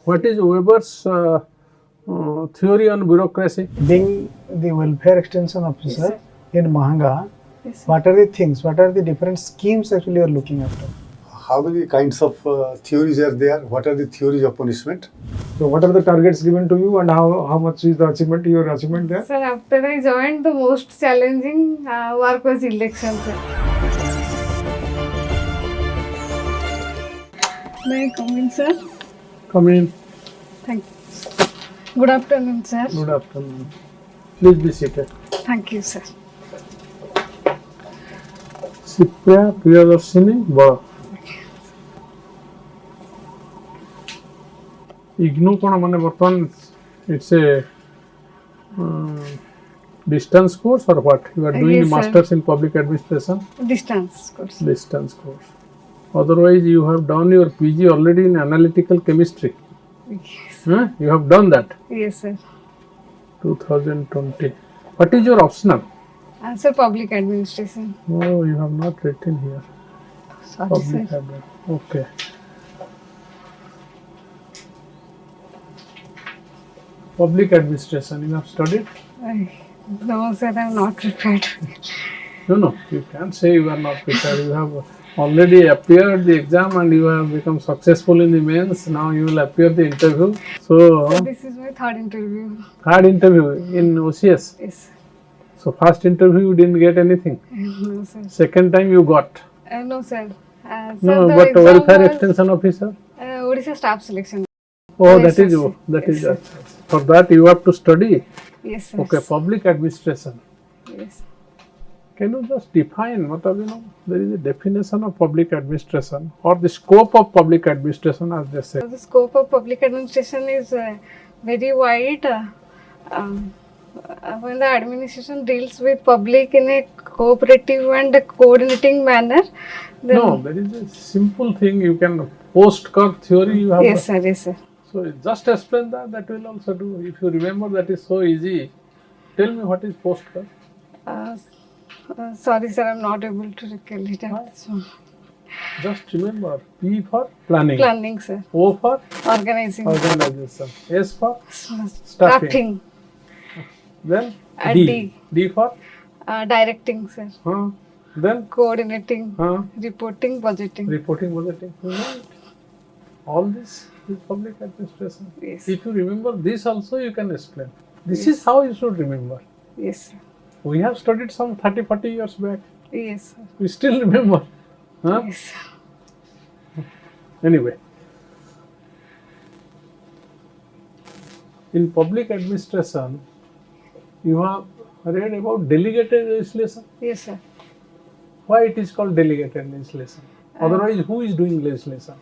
What is Weber's theory on bureaucracy? Being the welfare extension officer in Mahanga, Yes, what are the things, what are the different schemes actually you are looking after? How many kinds of theories are there? What are the theories of punishment? So what are the targets given to you and how much is the achievement, your achievement there? sir, after I joined, the most challenging work was election, sir. May I come in, sir? Come in. Thank you. Good afternoon, sir. Good afternoon. Please be seated. Thank you, sir. SHIPRA PRIYADARSHINI BAL. IGNOU कौन माने बर्तमान it's a distance course or what? You are doing Yes, sir. masters in public administration. Distance course. Distance course. Otherwise, you have done your PG already in analytical chemistry. Yes. Huh? You have done that. Yes, sir. 2020. What is your optional? Sir, public administration. Oh, you have not written here. Sorry, Public sir. admin. Okay. Public administration, you have studied? No, sir, I am not prepared. No, you can't say you are not prepared. You have already appeared the exam and you have become successful in the mains. Now you will appear the interview. So, This is my third interview. third interview in OCS. Yes. So, first interview you didn't get anything. No, sir. Second time you got. No, sir. Sir, No, the but exam welfare was, extension officer. Odisha staff selection. Oh, Yes, that is sir. that Yes, is sir. for that you have to study. Yes, sir. Okay, public administration. Yes. Can you just define what are, there is a definition of public administration or the scope of public administration as they say. So the scope of public administration is very wide. When the administration deals with public in a cooperative and a coordinating manner, then No, there is a simple thing you can postcard theory you have. yes, sir. Yes, sir. So just explain that will also do. If you remember that is so easy. Tell me what is postcard. Sorry, sir, I'm not able to recall it at this moment. Just remember P for planning, Planning, sir. O for Organizing. organization, S for Staffing. then D. D for Directing, sir. then Coordinating. Reporting, budgeting. reporting, budgeting. Right. All this is public administration. Yes. If you remember this also you can explain. This is how you should remember. Yes, sir. We have studied some 30-40 years back. Yes, sir. We still remember. Yes, sir. Anyway, in public administration, you have read about delegated legislation. Yes, sir. Why it is called delegated legislation? Otherwise, who is doing legislation?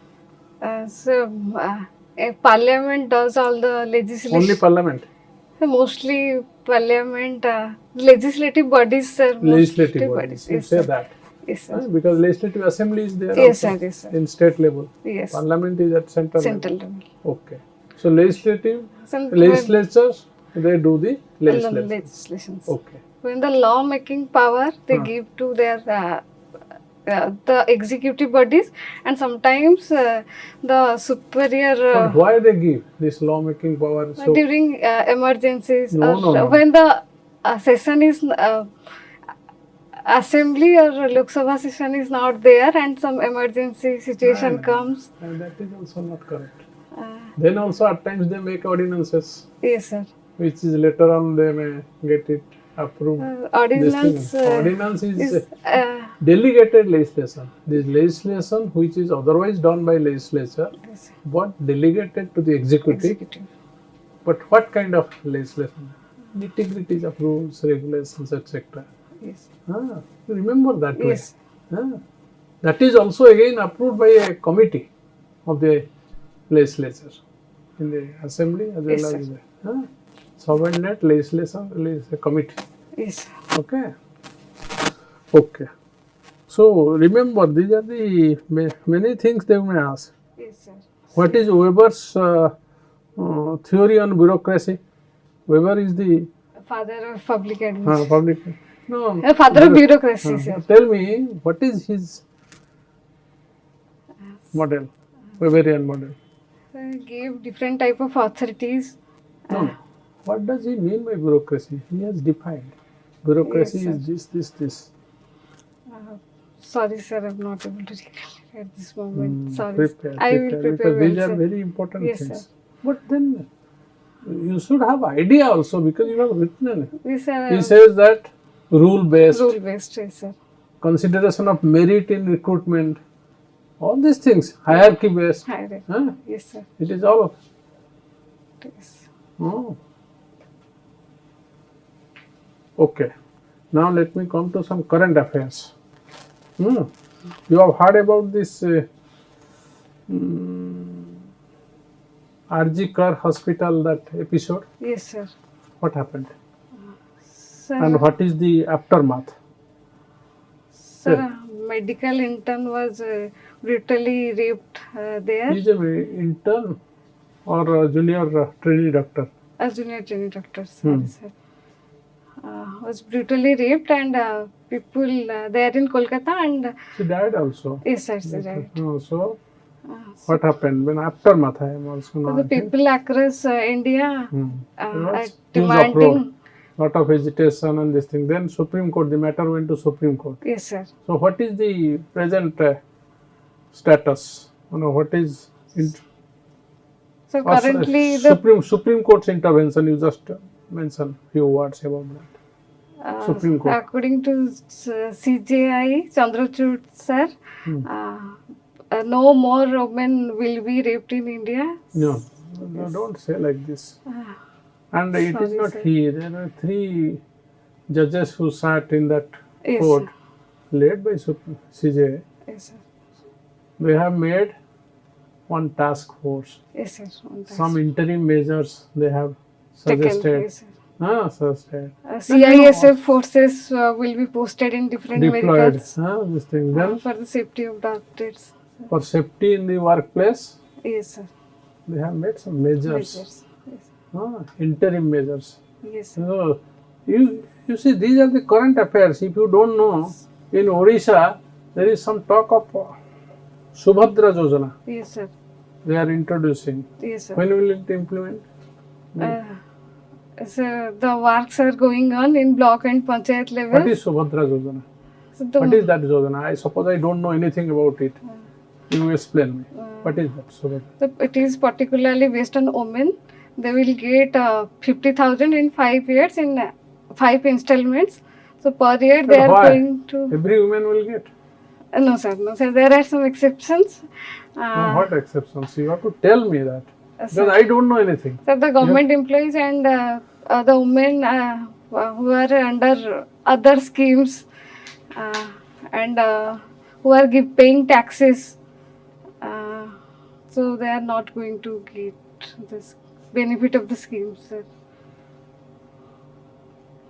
A parliament does all the legislation. Only parliament. Mostly parliament, legislative bodies, sir. Legislative bodies. You Yes, say sir. that. Yes, sir. Because legislative assembly is there Yes, also sir. Yes, sir. in state level. Yes. Parliament is at central Central level. level. Okay. So legislative Some- legislatures they do the when- legislation. legislations. Okay. When the law making power they give to their the executive bodies, and sometimes the superior But why they give this law making power? So during emergencies No, or no. when the session is assembly or Lok Sabha session is not there and some emergency situation comes. and that is also not correct. Then also at times they make ordinances, Yes, sir. which is later on they may get it approved. Ordinance This thing. Ordinance is is delegated legislation. This legislation which is otherwise done by legislature, but delegated to the executive. But what kind of legislation? Nitty-gritties of rules, regulations, etc. yes. Remember that way. Yes. That is also again approved by a committee of the legislature in the assembly as well Yes, as the subordinate legislation committee. Yes. Okay. Okay. So remember, these are the many things they may ask. Yes, sir. What is Weber's theory on bureaucracy? Weber is the Father of public administration. public. No. Father of bureaucracy, sir. Tell me, what is his model? Weberian model. So give different type of authorities. No, no. What does he mean by bureaucracy? He has defined. Bureaucracy Yes, is this. Sorry, sir, I'm not able to recall at this moment. Sorry, Prepare, I will prepare because well, these are sir. very important Yes, things. sir. But then you should have idea also because you have written it. Yes, sir. He says that rule based, Rule based, yes, sir. consideration of merit in recruitment, all these things, hierarchy based. Hi, Huh? yes, sir. It is all. Yes. Oh. Okay. Now let me come to some current affairs. You have heard about this RG Kar hospital, that episode? Yes, sir. What happened? Sir, And what is the aftermath? sir, a medical intern was brutally raped there. He is an intern or a junior trainee doctor? A junior trainee doctor, sorry, sir. Was brutally raped and people there in Kolkata and She died also. yes, sir, sir, right. Oh, so what happened? When aftermath, I am also So not. the people across India There are was huge demanding. uproar, lot of hesitation and this thing. Then Supreme Court, the matter went to Supreme Court. Yes, sir. So what is the present status? What is So currently the Supreme Court's intervention? You just mention few words about that. Supreme Court. According to CJI Chandrachud sir, no more women will be raped in India. No, don't say like this. And it is sorry, not sir. he. There are 3 judges who sat in that Yes, court, sir. led by CJI. Yes, sir. They have made one task force. Yes, sir. On that. Some interim measures they have Taken, suggested. yes, sir. Suggested. CISF forces will be posted in different Deployed. medicals This thing. Then for the safety of doctors. for safety in the workplace, Yes, sir. they have made some measures. Measures. Yes, Interim measures. yes, sir. So you see, these are the current affairs. If you don't know, in Odisha there is some talk of Subhadra Yojana. Yes, sir. They are introducing. Yes, sir. When will it implement? So the works are going on in block and panchayat level. What is Subhadra Yojana? So the, What is that Yojana? I suppose I don't know anything about it. You explain me. What is that Subhadra? so it is particularly based on women. They will get 50,000 in 5 years in 5 installments. So per year they But are why? going to. Every woman will get. No, sir. No, sir. There are some exceptions. What exceptions? You have to tell me that. Because Sir, I don't know anything. so the government employees and the women who are under other schemes and who are paying taxes, so they are not going to get this benefit of the scheme, sir.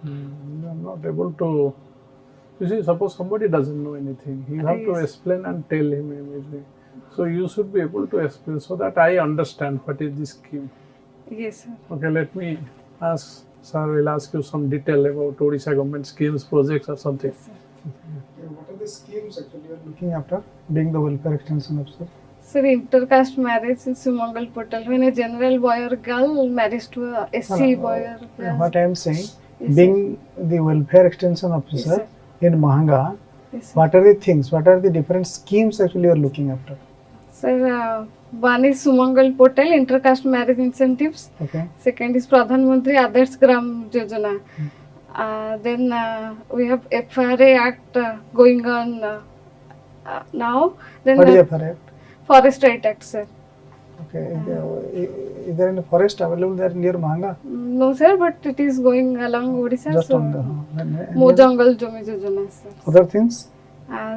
You are not able to. You see, suppose somebody doesn't know anything, you have to Yes. explain and tell him immediately. So you should be able to explain so that I understand what is the scheme. Yes, sir. Okay, let me ask. Sir will ask you some detail about Odisha government schemes, projects, or something. Yes, sir. What are the schemes actually you are looking after being the welfare extension officer? Sir, intercaste marriage in Sumangal portal. When a general boy or girl marries to a SC boy or girl. What I am saying, Yes, being the welfare extension Yes, officer sir. in Mahanga, Yes, sir. what are the things, what are the different schemes actually you are looking after? Sir, one is Sumangal portal, intercaste marriage incentives. Okay. Second is Pradhan Mantri Adarsh Gram Yojana. Then we have FRA Act going on now. Then What is FRA Act? Forest Right Act, sir. Okay. Is there any forest available there near Mahanga? No, sir, but it is going along Odisha. Just so on the Mo Jangal Jomi Yojana, sir. other things?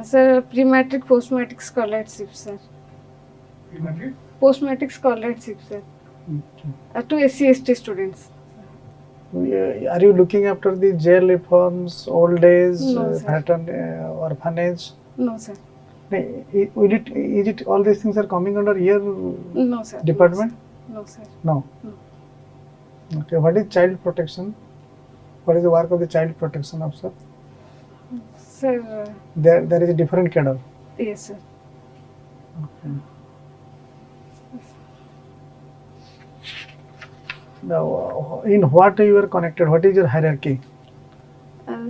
Sir, pre-matric, post-matric scholarship, sir. Post-matric scholarship, sir. To SC/ST students. Are you looking after the jail reforms, old age, No, sir. pattern, orphanage? No, sir. Is it all these things are coming under your No, sir. department? No, sir. No. Okay. What is child protection? What is the work of the child protection officer? Sir, There is a different cadre. yes, sir. Now, in what you are connected? What is your hierarchy?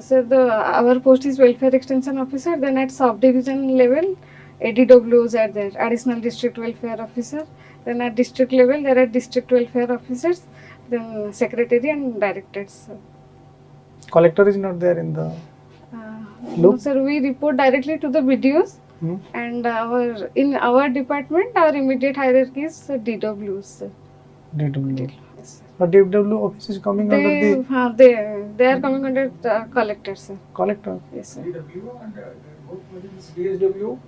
So our post is welfare extension officer. Then at subdivision level, ADWs are there, additional district welfare officer. Then at district level, there are district welfare officers. Then secretary and directors. Collector is not there in the. No, Look. sir, we report directly to the BDOs. Hmm? And in our department, our immediate hierarchy is DWs. Sir. DW. Yes, sir. But DW office is coming under the They are coming under collectors, sir. collector. Yes, sir. DW and what is DSW?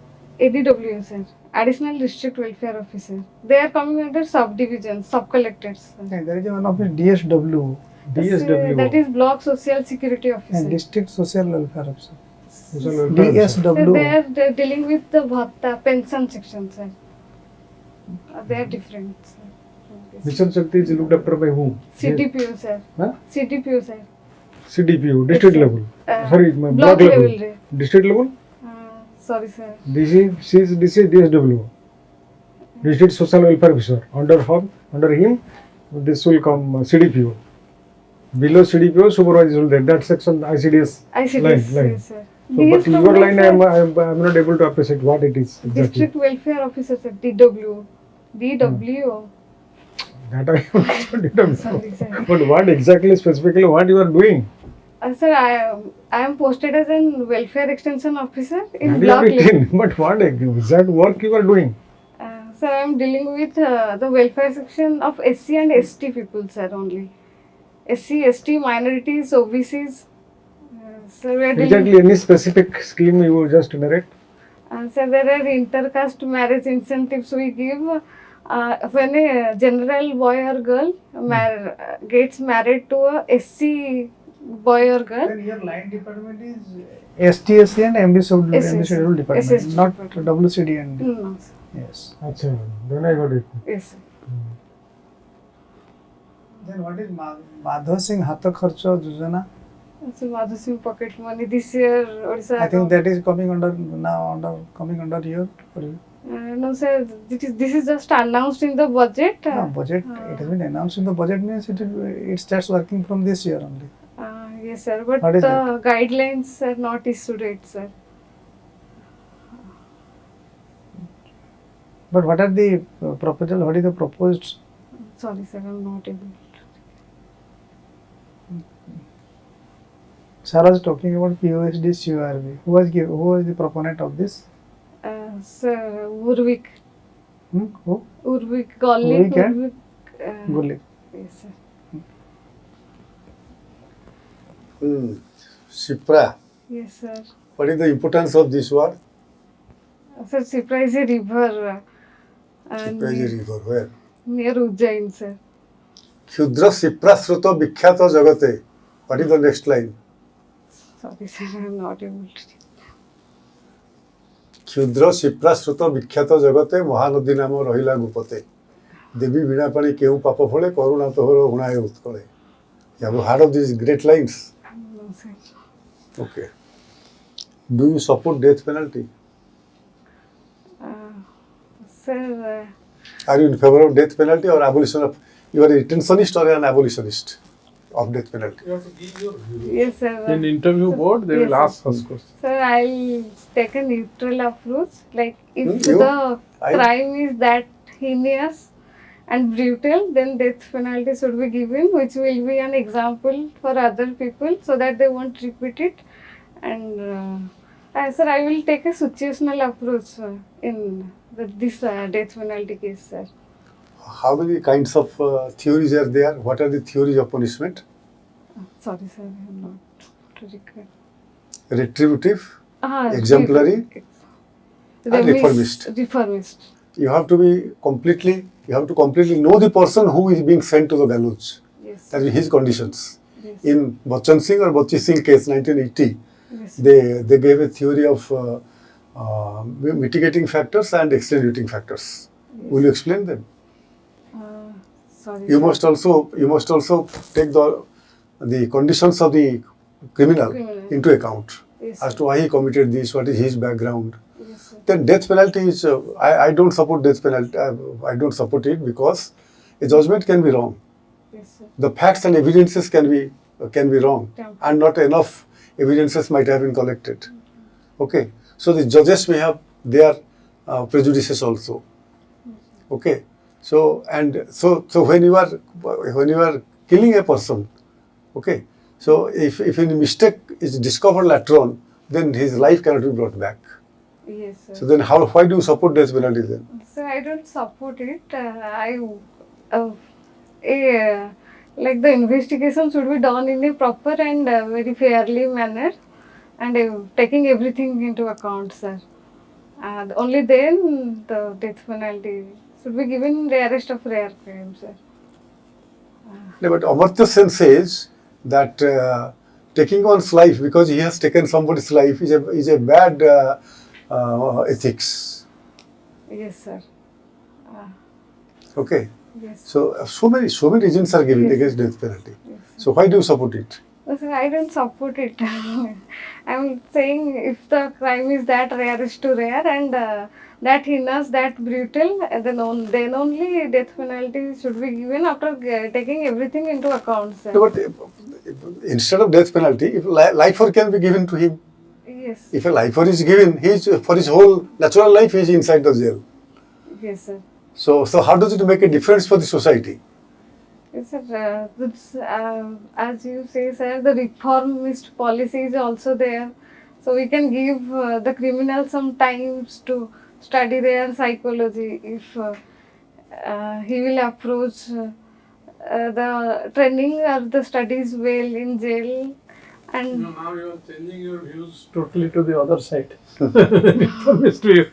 ADW, sir. Additional District Welfare Officer. They are coming under subdivisions, sub-collectors. Okay, there is one office DSW DSW. That is Block Social Security Officer. and District Social Welfare Officer. Social welfare officer. So DSW. they are dealing with the bhatta, pension section, sir. They are different, sir. Mission Shakti is looked after by whom? CDPO, sir. Huh? CDPO, sir. CDPU, district Yes, sir. level. Sorry, my block block level. level. District level? Sorry, sir. This is DSW. District Social Welfare Officer. Under him, this will come CDPO. Below CDPO, supervisor will that section ICDS ICDS, line. yes, sir. So, but your line, I am not able to appreciate what it is exactly. District Welfare Officer, sir. DW. DWO. That I don't Sorry, know. sir. But what exactly, specifically, what you are doing? Sir, I am posted as a welfare extension officer in That block is level. written. But what exact work you are doing? Sir, I am dealing with the welfare section of SC and ST people, sir, only. SC, ST, minorities, OBCs. Sir, we are dealing. Exactly, any specific scheme you will just narrate? Sir, there are intercaste marriage incentives we give. When a general boy or girl gets married to a SC boy or girl, Then your line department is STSC and MB schedule department, SSC not department. WCD and no, sir. yes. Achha, then I got it. Yes, sir. Then what is Madhav Singh Hatha Kharcha Yojana? So Madhu Singh pocket money this year, Odisha. I think that is coming under here for you. No, sir. This is just announced in the budget. No, budget. It has been announced in the budget means it starts working from this year only. Yes, sir. But What is the guidelines are not issued yet, sir. But what are the proposal? What is the proposed? Sorry, sir. I'm not able. Sarah was talking about POSD CORB. Who was the proponent of this? Sir, Urvik. Who? Urvik Golnik. Urvik and? Gurlik. Yes, sir. SHIPRA. Yes, sir. What is the importance of this word? Sir, SHIPRA is a river. SHIPRA is a river. Where? Near Ujjain, sir. Khyudra Shipra Sruto Bikhyata Jagate. What is the next line? Sorry, sir. I'm not able to. Khyudra Shipra Sruto Bikhyata Jagate Mahanadi Namo Rahila Gupate. Devi Vinapani Keu Papa Phole Karuna Tohoro Hunaye Utkole. You have heard of these great lines? No, sir. Okay. Do you support death penalty? Sir, Are you in favor of death penalty or abolition of? You are a retentionist or an abolitionist of death penalty? yes, sir. In interview board, they will Yes, ask us questions. Sir, I'll take a neutral approach. Like, if You? the I- crime is that heinous and brutal, then death penalty should be given, which will be an example for other people so that they won't repeat it. And sir, I will take a situational approach in this death penalty case, sir. How many kinds of theories are there? What are the theories of punishment? Sorry, sir, I am not record. Retributive, exemplary, and reformist. Reformist. You have to completely know the person who is being sent to the gallows. Yes. That is his conditions. Yes. In Bachchan Singh or Bachchi Singh case, 1980, Yes. they gave a theory of mitigating factors and extenuating factors. Will you explain them? Sorry. You sir. must also take the conditions of the criminal Criminal. into account Yes, as sir. to why he committed this, what is his background. Yes, sir. Then death penalty is, I don't support death penalty. I don't support it because a judgment can be wrong. Yes, sir. The facts and evidences can be wrong, Yeah. and not enough evidences might have been collected. Okay, so the judges may have their prejudices also. Okay, so when you are killing a person, okay, so if any mistake is discovered later on, then his life cannot be brought back. Yes, sir. So then why do you support death penalty then? So I don't support it. Like the investigation should be done in a proper and very fairly manner, and taking everything into account, sir. Only then the death penalty should be given in rarest of rare crimes, sir. No, but Amartya Sen says that taking one's life because he has taken somebody's life is a bad ethics. Yes, sir. Okay, Yes. so many reasons are given Yes. against death penalty. Yes. So why do you support it? No, sir, I don't support it. I'm saying if the crime is that rarest to rare and that heinous, that brutal, then only death penalty should be given after taking everything into account, sir. No, but instead of death penalty, if lifer can be given to him. Yes. If a lifer is given, for his whole natural life he is inside the jail. Yes, sir. So how does it make a difference for the society? Yes, sir. As you say, sir, the reformist policy is also there. So we can give the criminals some times to study their psychology. If he will approach the training or the studies well in jail, and Now you are changing your views totally to the other side. Reformist view.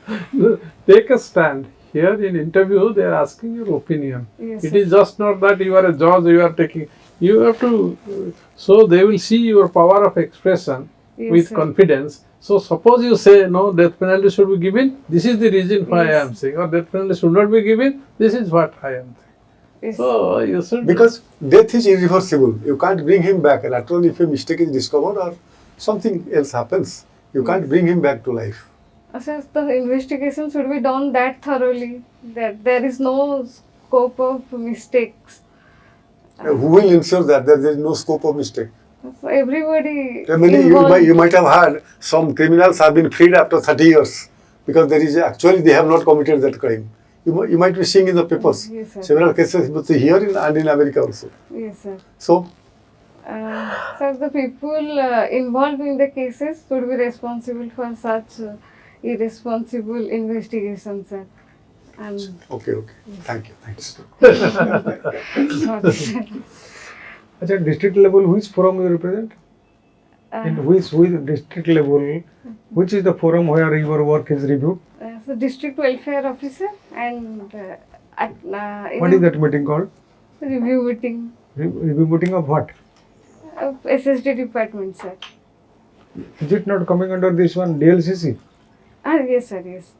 Take a stand. Here in interview, they are asking your opinion. yes, It sir. is just not that you are a judge, you are taking. You have to. So they will see your power of expression Yes, with sir. confidence. So suppose you say no, death penalty should be given. This is the reason why I Yes. am saying, or death penalty should not be given. This is what I am saying. Yes. So you should. Because death is irreversible. You can't bring him back. Later on, if a mistake is discovered or something else happens, you can't bring him back to life. Sir, the investigation should be done that thoroughly that there is no scope of mistakes. Who will ensure that there is no scope of mistake? So everybody I mean, involved. you might have heard some criminals have been freed after 30 years because there is actually they have not committed that crime. You might be seeing in the papers Yes, sir. several cases both here and in America also. Yes, sir. So Sir, the people involved in the cases should be responsible for such irresponsible investigations, sir. And okay, thank you, thanks. sorry, sir. At district level, which forum you represent? In which district level, which is the forum where your work is reviewed? So district welfare officer and What is that meeting called? review meeting Review meeting of what? of SSD department, sir. Is it not coming under this one DLCC? Yes, sir. Yes.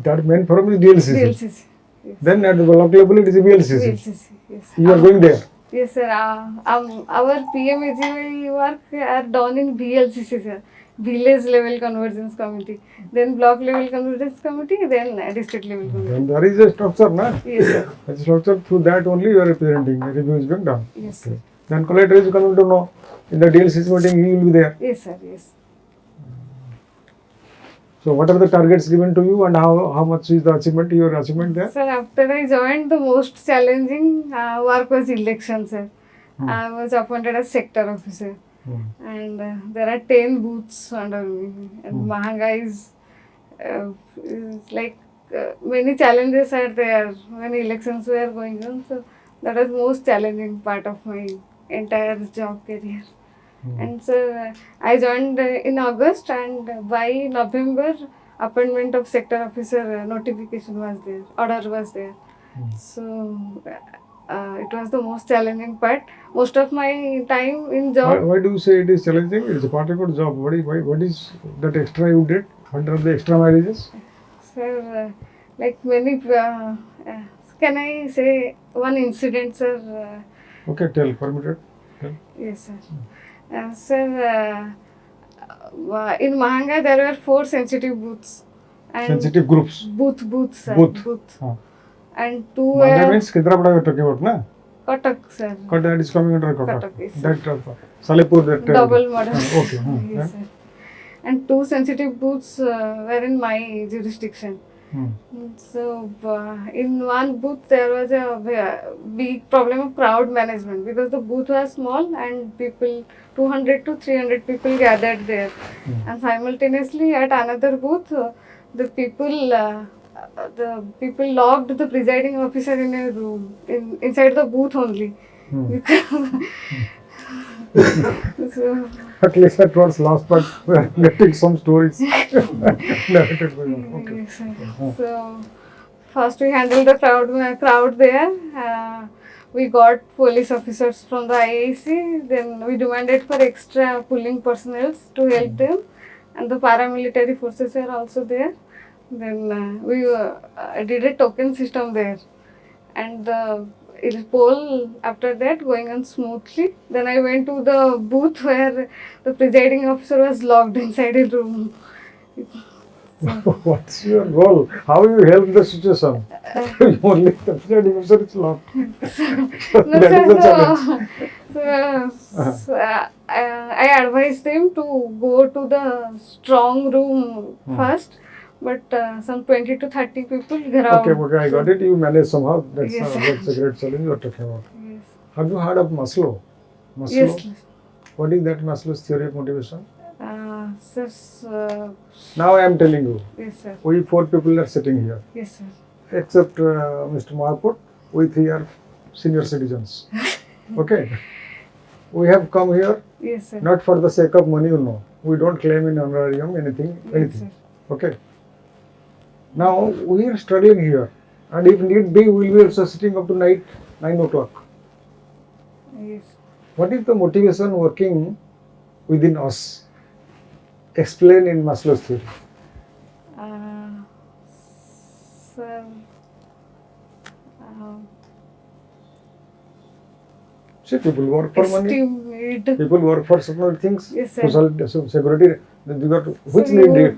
That main forum is DLCC. DLCC. Yes. Then at the block level it is BLCC. DLCC. Yes. You are going there. Yes, sir. Our PMAGY work are done in BLCC, sir. Village level convergence committee, then block level convergence committee, then district level committee. Then there is a structure, na? Yes, sir. That structure, through that only you are representing. The review is being done. Yes, sir. Then collector is coming to know. In the DLCC meeting, he will be there. Yes, sir. Yes. So what are the targets given to you and how much is the achievement, your achievement there? Sir, after I joined, the most challenging work was election, sir. I was appointed as sector officer. And there are 10 booths under me. And Mahanga is like many challenges are there when elections were going on. So that was most challenging part of my entire job career. And so I joined in August, and by November, appointment of sector officer notification was there, order was there. So it was the most challenging part. Most of my time in job. Why do you say it is challenging? It is a part of your job. What is that extra you did? What are the extra marriages? Sir, like many, can I say one incident, sir? Okay, tell, permitted. Tell. Yes, sir. Sir, in Mahanga there were 4 sensitive booths. And Sensitive groups. Booths, sir. Booth. Booth. Huh. And 2 Mahanga were. means Kendrapada you are talking about, na? Katak, sir. That is coming under Kotak. Kotak, yes, That Salipur, that Double model. Okay. Yes, sir. And 2 sensitive booths were in my jurisdiction. So in one booth there was a big problem of crowd management because the booth was small and 200 to 300 people gathered there, and simultaneously at another booth the people locked the presiding officer in a room inside the booth only. So, At least that was last, but we are getting some stories narrated by you. Okay. yes, sir. So first we handled the crowd there. We got police officers from the IAC. Then we demanded for extra pooling personnel to help them, and the paramilitary forces were also there. Then we did a token system there, and the poll after that going on smoothly. Then I went to the booth where the presiding officer was locked inside a room. What's your goal? How you help the situation? Only the presiding officer is locked. No, That is the challenge. I advised them to go to the strong room first, but some 20 to 30 people ground. Okay, I got it. You manage somehow. That's, Yes, sir. that's a great challenge you are talking about. Yes. Have you heard of Maslow? Yes. What is that Maslow's theory of motivation? Sir, Now I am telling you. yes, sir. We 4 people are sitting here. Yes, sir. Except Mr. Mahaput, we 3 are senior citizens. Okay. We have come here Yes, sir. not for the sake of money, you know. We don't claim in honorarium anything. Yes, sir. Okay. Now we are struggling here, and if need be, we will be also sitting up to night 9 o'clock. Yes. What is the motivation working within us? Explain in Maslow's theory. Sir, See, people work for money. esteem need. People work for certain things. Yes, sir. Social security. You got which So need it?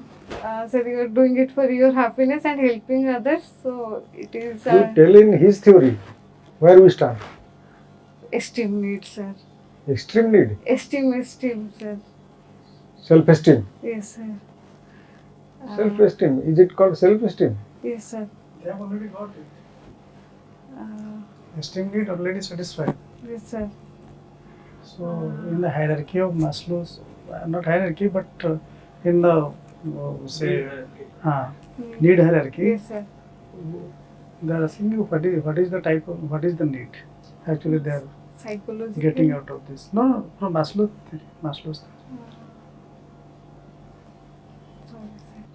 sir, you are doing it for your happiness and helping others. So it is You tell in his theory where we stand. esteem need, sir. Extreme need. Esteem, sir. Self-esteem. Yes, sir. Self-esteem. Is it called self-esteem? Yes, sir. They have already got it. Esteem Esteem need already satisfied. yes, sir. So in the hierarchy of Maslow's, not hierarchy, but in the say need hierarchy, Yes, sir. they are asking you what is the type of what is the need. Actually, they are Psychological. getting out of this. No, from Maslow's theory.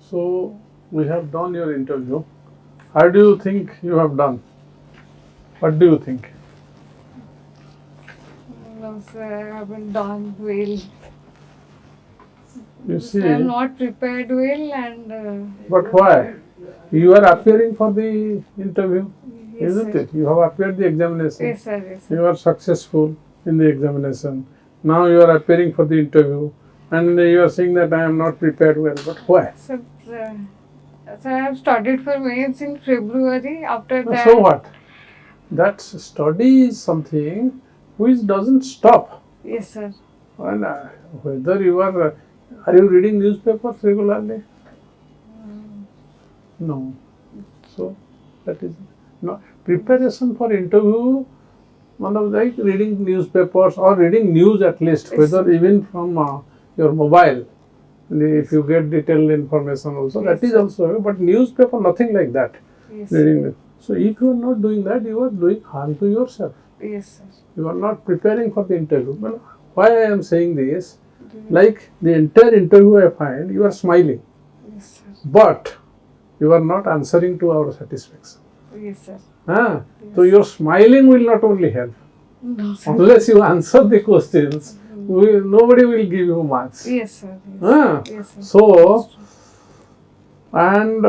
So we have done your interview. How do you think you have done? What do you think? No, sir, I haven't done well. You see, I am not prepared well, and but why? You are appearing for the interview, yes, isn't sir. it? You have appeared the examination. Yes, sir. Yes, sir. You are successful in the examination. Now you are appearing for the interview, and you are saying that I am not prepared well. But why? So, I have studied for mains in February. After that, So what? That study is something which doesn't stop. Yes, sir. And whether you are you reading newspapers regularly? No. So that is no preparation for interview. One of like reading newspapers or reading news at least, Yes, whether sir. even from your mobile. If you get detailed information also, Yes, that is sir. also. But newspaper, nothing like that. Yes, Reading. So if you are not doing that, you are doing harm to yourself. yes, sir. You are not preparing for the interview. Well, why I am saying this? Like the entire interview, I find you are smiling, Yes, sir. but you are not answering to our satisfaction. Yes, sir. So your smiling will not only help. No, sir. Unless you answer the questions, nobody will give you marks. Yes, sir. Yes, yes, sir. So, and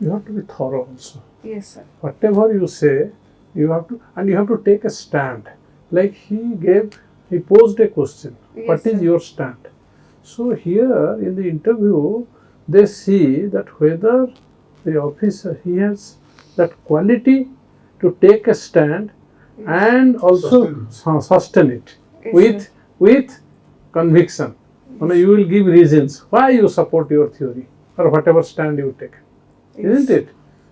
you have to be thorough also. Yes, sir. Whatever you say, you have to, and you have to take a stand. Like he posed a question. Yes, What is sir. your stand? So here in the interview, they see that whether the officer, he has that quality to take a stand and also sustain it Yes, with conviction. You will give reasons why you support your theory or whatever stand you take, isn't it?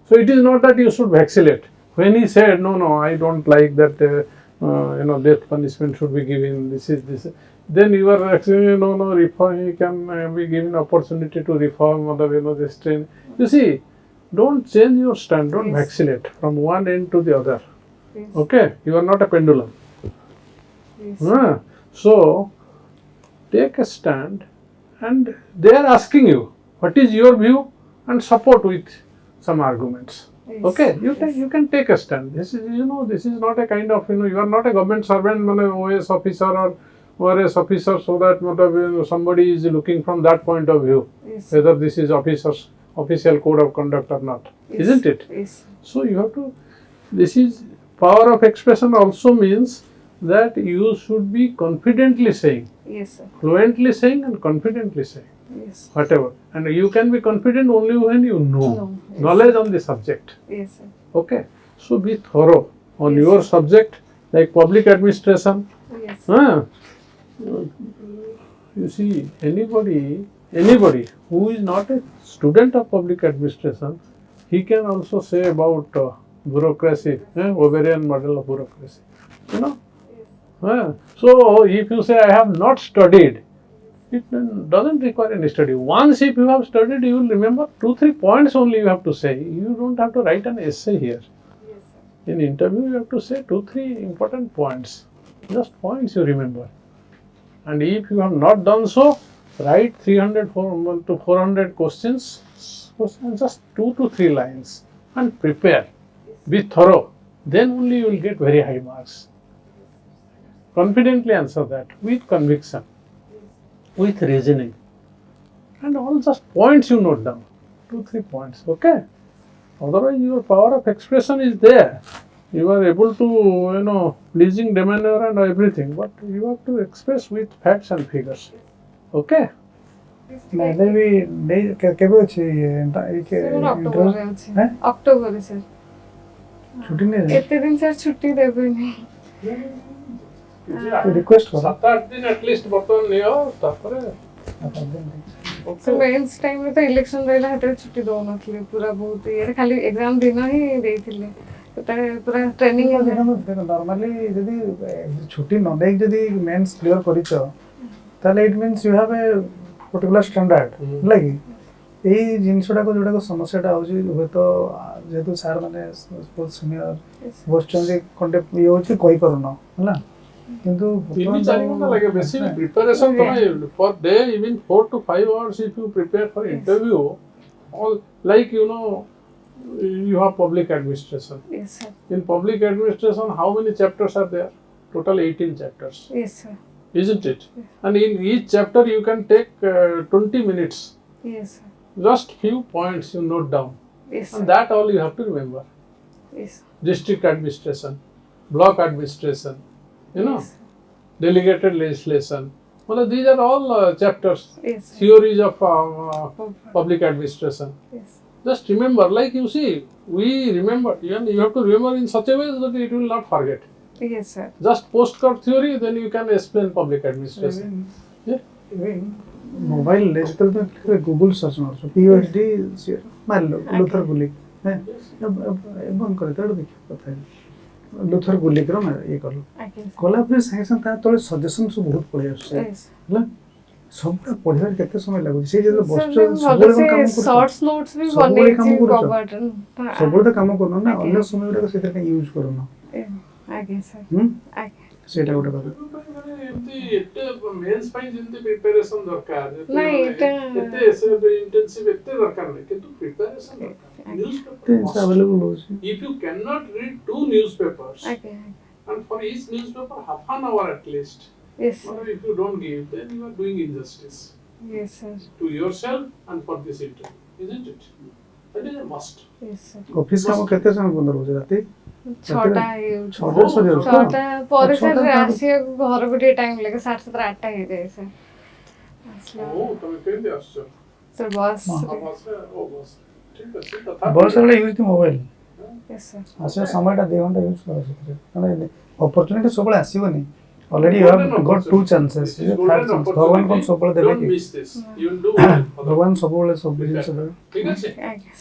So it is not that you should vacillate. When he said, no, I don't like that, death punishment should be given, this. Then you are actually, no, reform, he can be given opportunity to reform, or, this train. You see, don't change your stand, don't Yes. vacillate from one end to the other. Yes. Okay? You are not a pendulum. Yes. So, take a stand, and they are asking you, what is your view, and support with some arguments. Yes. Okay, Yes. you can take a stand. This is this is not a kind of you are not a government servant, OS officer or ORS officer, so that somebody is looking from that point of view Yes. whether this is official code of conduct or not, Yes. isn't it? Yes. So you have to. This is power of expression. Also means that you should be confidently saying, Yes, sir. fluently saying, and confidently saying. Yes. Whatever, and you can be confident only when you know Yes. knowledge on the subject. Yes, sir. Okay, so be thorough on Yes. your subject, like public administration. Yes. You see, anybody who is not a student of public administration, he can also say about bureaucracy, ovarian model of bureaucracy. So if you say I have not studied, it doesn't require any study. Once if you have studied, you will remember 2-3 points only you have to say. You don't have to write an essay here. Yes, sir. In interview, you have to say 2-3 important points. Just points you remember. And if you have not done so, write 300 to 400 questions, just 2 to 3 lines, and prepare. Be thorough. Then only you will get very high marks. Confidently answer that with conviction, with reasoning, and all just points you note down, 2-3 points, okay? Otherwise your power of expression is there. You are able to, pleasing demeanor and everything, but you have to express with facts and figures, okay? ନାଇଁ ବି କେବେ ଅଛି ଅକ୍ଟୋବରରେ ଅଛି ହେଁ? ଅକ୍ଟୋବରରେ sir ଛୁଟି ନେଇ ଏତେ ଦିନ ସାର୍ ଛୁଟି ଦେବେନି ରିକ୍ୱେଷ୍ଟ କର 7-8 ଦିନ ଆଟଲିଷ୍ଟ ବର୍ତ୍ତମାନ ନିଅ, ତାପରେ ମେନ୍ସ ଟାଇମରେ ତ ଇଲେକ୍ସନ ରହିଲା, ସେତେବେଳେ ଛୁଟି ଦଉନଥିଲେ, ପୁରା ବହୁତ ଇଏରେ ଖାଲି ଏକ୍ସାମ ଦିନ ହିଁ ଦେଇଥିଲେ, ସେତେବେଳେ ପୁରା ଟ୍ରେନିଂ ନର୍ମାଲି ଯଦି ଛୁଟି ନ ନେଇକି ଯଦି ମେନ୍ସ କ୍ଲିୟର କରିଛ ତାହେଲେ it means you have a particular standard ହେଲା କି ଏଇ ଜିନିଷଟାକୁ ଯୋଉଟାକୁ ସମସ୍ୟାଟା ହେଉଛି ହୁଏତ ଯେହେତୁ ସାର୍ ମାନେ ସିନିୟର ବସୁଛନ୍ତି ଖଣ୍ଡେ ଇଏ ହେଉଛି କହିପାରୁନ ହେଲା କିନ୍ତୁ 3-4 ଘଣ୍ଟା ଲାଗେ ବେଶୀ ପ୍ରିପାରେସନ ତମେ for day even 4 to 5 hours if you prepare for interview, all like you have public administration. Yes, sir. In public administration, how many chapters are there? Total 18 chapters, Yes, sir. isn't it? And in each chapter you can take 20 minutes, Yes, sir. just few points you note down, Yes, sir. and that all you have to remember. Yes. District administration, block administration, Yes. delegated legislation. Well, these are all chapters, Yes, sir. theories of public administration. Yes. Just remember, like you see, we remember, you have to remember in such a way that it will not forget. Yes, sir. Just postcard theory, then you can explain public administration. ମୋବାଇଲରେ ଯେତେବେଳେ ତମେ Google search ମାରୁଛ PhD ମାରିଲ Luther ଗୁଲିକ ବନ୍ଦ କରି ତାଠୁ ଦେଖିବ କଥା Luther ଗୁଲିକର ଇଏ କଲ Yes. କଲା ପରେ ସାଙ୍ଗେ ସାଙ୍ଗେ ତା ତଳେ ସଜେସନ ସବୁ ବହୁତ ପଳେଇ ଆସୁଛି Yes. ହେଲା ସବୁଟା ପଢିବାରେ କେତେ ସମୟ ଲାଗୁଛି ସେ ଯେତେବେଳେ ବସୁଛ Sir, ସବୁବେଳେ କଣ କାମ shorts କରୁଛ notes ବି ସବୁବେଳେ କାମ ବନେଇଛି କରୁଛ କବାଟ ସବୁବେଳେ ତ କାମ କରୁନ ନା ଅନ୍ୟ ସମୟ ଗୁଡାକ ସେଥିରେ କାଇଁ ୟୁଜ୍ କରୁନ ଆଜ୍ଞା ସାର୍ ହୁଁ ଆଜ୍ଞା ସେଇଟା ଗୋଟେ କଥା मेंस ପାଇଁ ଯେମିତି ପ୍ରିପାରେସନ ଦରକାର ନାଇଁ, ଏଟା- ଏତେ ଇଣ୍ଟେନ୍ସିଭ ଏତେ ଦରକାର ନାହିଁ, କିନ୍ତୁ ପ୍ରିପାରେସନ ଦରକାର। ଜିନିଷ ଆଭେଲେବଲ ହଉଛି If you cannot read 2 newspapers, ଆଜ୍ଞା and for each newspaper half an hour at least, yes sir if you don't give, then you are doing injustice yes sir to yourself and for this interview, isn't it? That is a must. yes sir office କାମ କେତେ ସମୟ ବନ୍ଦ ରହୁଛି ରାତି ଛଅଟା ହେଇଯାଉଛି ଛଅଟାରେ ସରିଯାଉଛି ତ? ଛଅଟା ପରେ ସାର୍ ଛଅଟା କାମ- ଆସିବାକୁ ଘରକୁ ଟିକେ ଟାଇମ ଲାଗେ 7:30 8ଟା ହେଇଯାଏ ସାର୍ ଆସିଲା ତମେ କେମିତି ଆସୁଛ? ସାର୍ ବସ୍ ବସରେ, ବସ୍। ଠିକ ଅଛି, ତଥାପି ବସ୍ ବେଳେ ୟୁଜ୍ ଦି ମୋବାଇଲ Yes, sir. ଆସିବା ସମୟଟା 2 ଘଣ୍ଟା ୟୁଜ୍ କର ସେଥିରେ କାରଣ ଅପରଚୁନିଟି ସବୁବେଳେ ଆସିବନି already you have got 2 chances third chance ଭଗବାନ କ'ଣ ସବୁବେଳେ ଦେବେ Don't କି miss this. You will do well. ଭଗବାନ ସବୁବେଳେ ସବୁ ଜିନିଷ ଦେବେ ঠিক আছে? I guess.